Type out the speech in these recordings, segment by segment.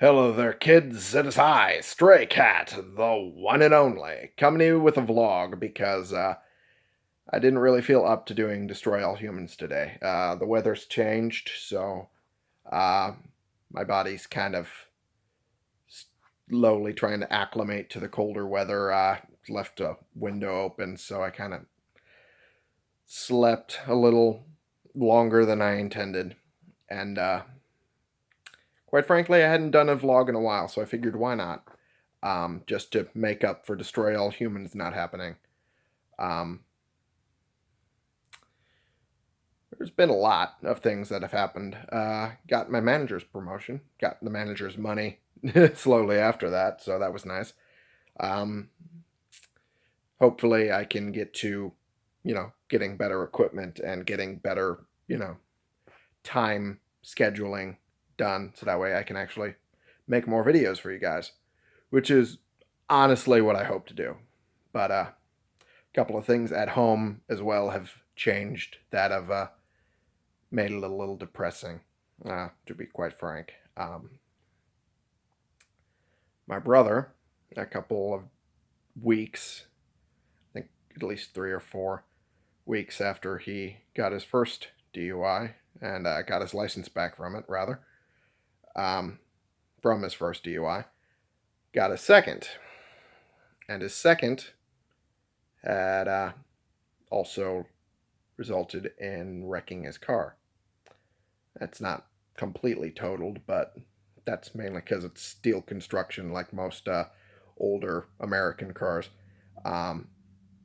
Hello there, kids. It is I, Stray Cat, the one and only, coming to you with a vlog because I didn't really feel up to doing Destroy All Humans today. The weather's changed, so uh, my body's kind of slowly trying to acclimate to the colder weather. Left a window open, so I kind of slept a little longer than I intended. And quite frankly, I hadn't done a vlog in a while, so I figured why not? Just to make up for Destroy All Humans not happening. Um, there's been a lot of things that have happened. Got my manager's promotion, got the manager's money slowly after that, so that was nice. Um, Hopefully, I can get to, getting better equipment and getting better, time scheduling done so that way I can actually make more videos for you guys, which is honestly what I hope to do. But a couple of things at home as well have changed that have made it a little depressing, to be quite frank. My brother, a couple of weeks, I think at least 3 or 4 weeks after he got his first DUI and got his license back from it, rather, um, from his first DUI, got a second. And his second had also resulted in wrecking his car. That's not completely totaled, but that's mainly because it's steel construction, like most older American cars. Um,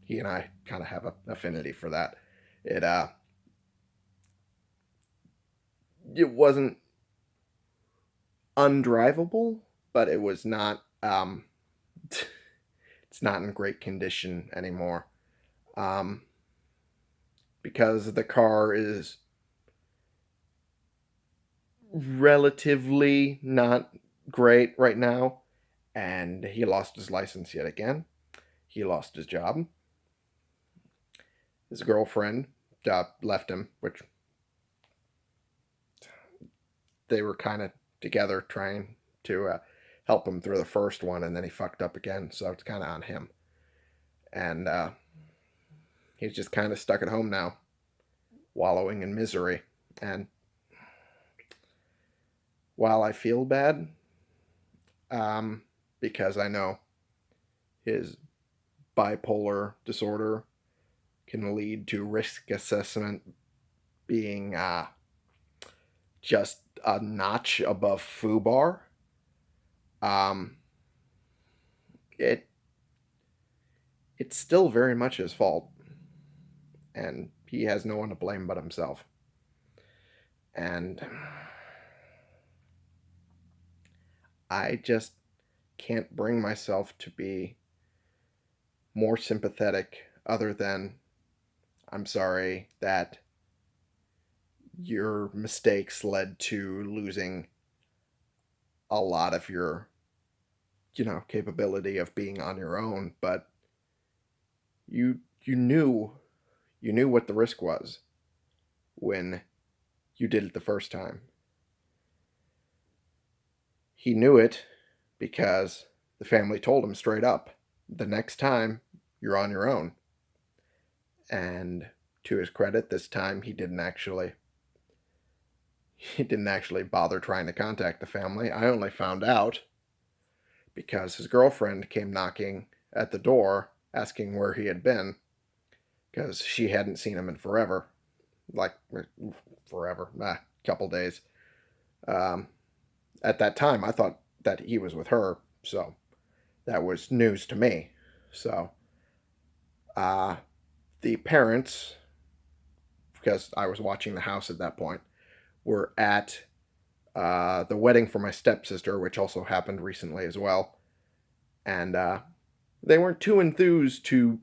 he and I kind of have an affinity for that. It it wasn't undrivable, but it was not. It's not in great condition anymore, um, because the car is relatively not great right now, and he lost his license yet again. He lost his job. His girlfriend left him, which they were kind of together trying to help him through the first one, and then he fucked up again, so it's kind of on him. And he's just kind of stuck at home now, wallowing in misery. And while I feel bad, um, because I know his bipolar disorder can lead to risk assessment being just a notch above FUBAR. Um, it it's still very much his fault, and he has no one to blame but himself. And I just can't bring myself to be more sympathetic, other than I'm sorry that your mistakes led to losing a lot of your, capability of being on your own, but you knew what the risk was when you did it the first time. He knew it because the family told him straight up, the next time you're on your own. And to his credit, this time he didn't actually bother trying to contact the family. I only found out because his girlfriend came knocking at the door asking where he had been, because she hadn't seen him in forever, like forever, a couple days. Um, at that time, I thought that he was with her, so that was news to me. So uh, the parents, because I was watching the house at that point, were at the wedding for my stepsister, which also happened recently as well. And they weren't too enthused to,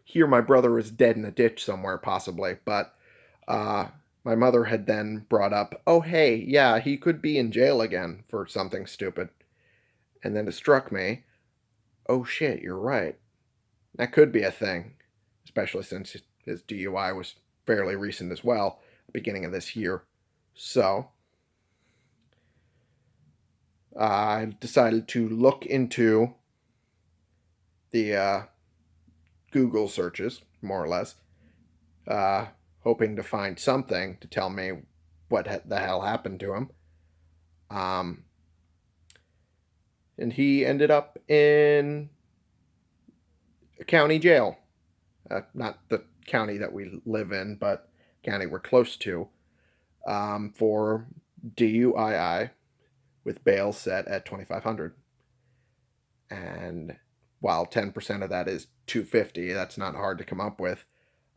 hear my brother was dead in a ditch somewhere, possibly. But uh, my mother had then brought up, oh, hey, yeah, he could be in jail again for something stupid. And then it struck me, oh, shit, you're right. That could be a thing, especially since his DUI was fairly recent as well, beginning of this year. So I decided to look into the Google searches, more or less, uh, hoping to find something to tell me what the hell happened to him. Um, and he ended up in a county jail. Not the county that we live in, but county we're close to, for DUII with bail set at $2,500. And while 10% of that is $250, that's not hard to come up with.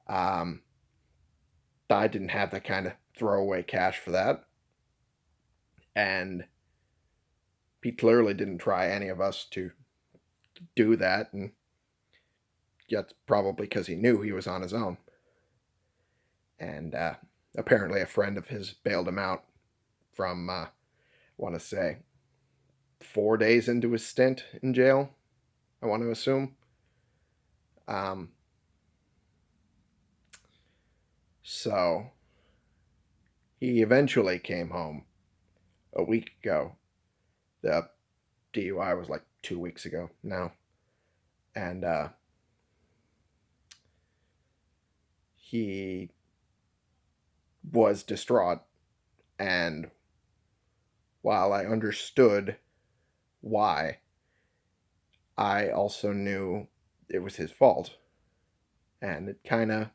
I didn't have that kind of throwaway cash for that. And he clearly didn't try any of us to do that. And that's probably because he knew he was on his own. And apparently a friend of his bailed him out from, I want to say, 4 days into his stint in jail, I want to assume. So he eventually came home a week ago. The DUI was like 2 weeks ago now. And he was distraught. And while I understood why, I also knew it was his fault. And it kind of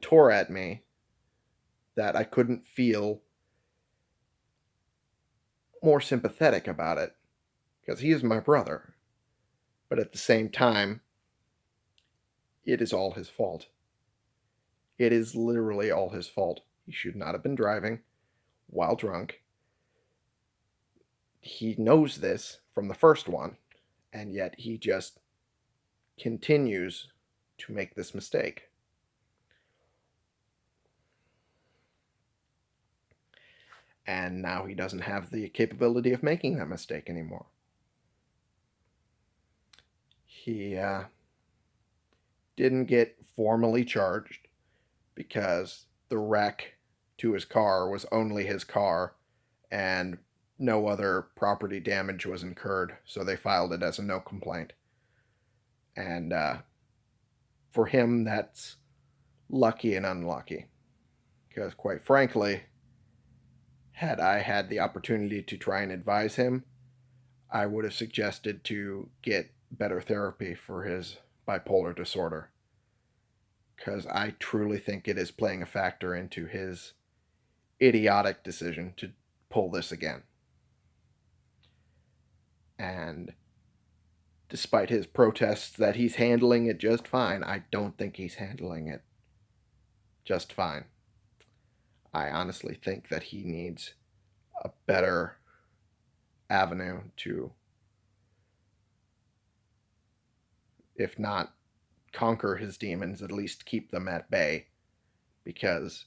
tore at me that I couldn't feel more sympathetic about it, because he is my brother. But at the same time, it is all his fault. It is literally all his fault. He should not have been driving while drunk. He knows this from the first one, and yet he just continues to make this mistake. And now he doesn't have the capability of making that mistake anymore. He didn't get formally charged because the wreck to his car was only his car and no other property damage was incurred, so they filed it as a no complaint. And for him, that's lucky and unlucky, because quite frankly, had I had the opportunity to try and advise him, I would have suggested to get better therapy for his bipolar disorder, because I truly think it is playing a factor into his idiotic decision to pull this again. And despite his protests that he's handling it just fine, I don't think he's handling it just fine. I honestly think that he needs a better avenue to, if not conquer his demons, at least keep them at bay, because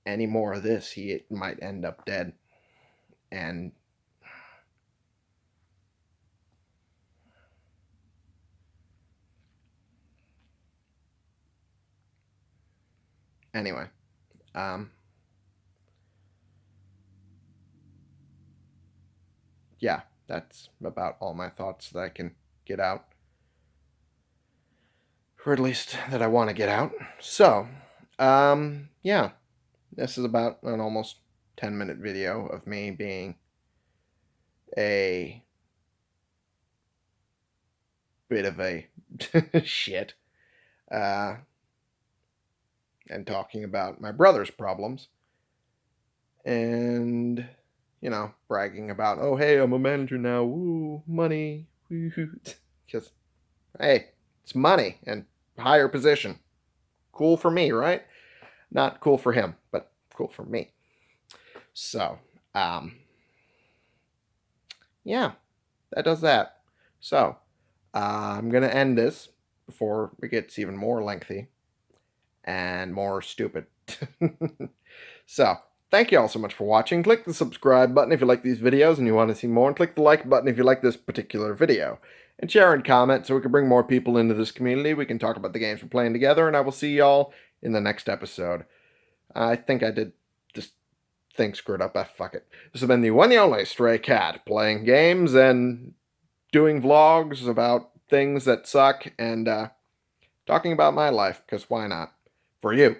any more of this, he might end up dead. And anyway, yeah, that's about all my thoughts that I can get out, or at least that I want to get out. So, yeah, this is about an almost 10-minute video of me being a bit of a shit, and talking about my brother's problems, and, you know, bragging about, oh, hey, I'm a manager now, woo, money, because, hey, it's money and higher position. Cool for me, right? Not cool for him, but cool for me. So, yeah, that does that. So, I'm going to end this before it gets even more lengthy and more stupid. So, thank you all so much for watching. Click the subscribe button if you like these videos and you want to see more, and click the like button if you like this particular video. And share and comment so we can bring more people into this community. We can talk about the games we're playing together, and I will see y'all in the next episode. I think I did this thing screwed up. Fuck it. This has been the one and only Stray Cat, playing games and doing vlogs about things that suck and talking about my life, because why not? For you.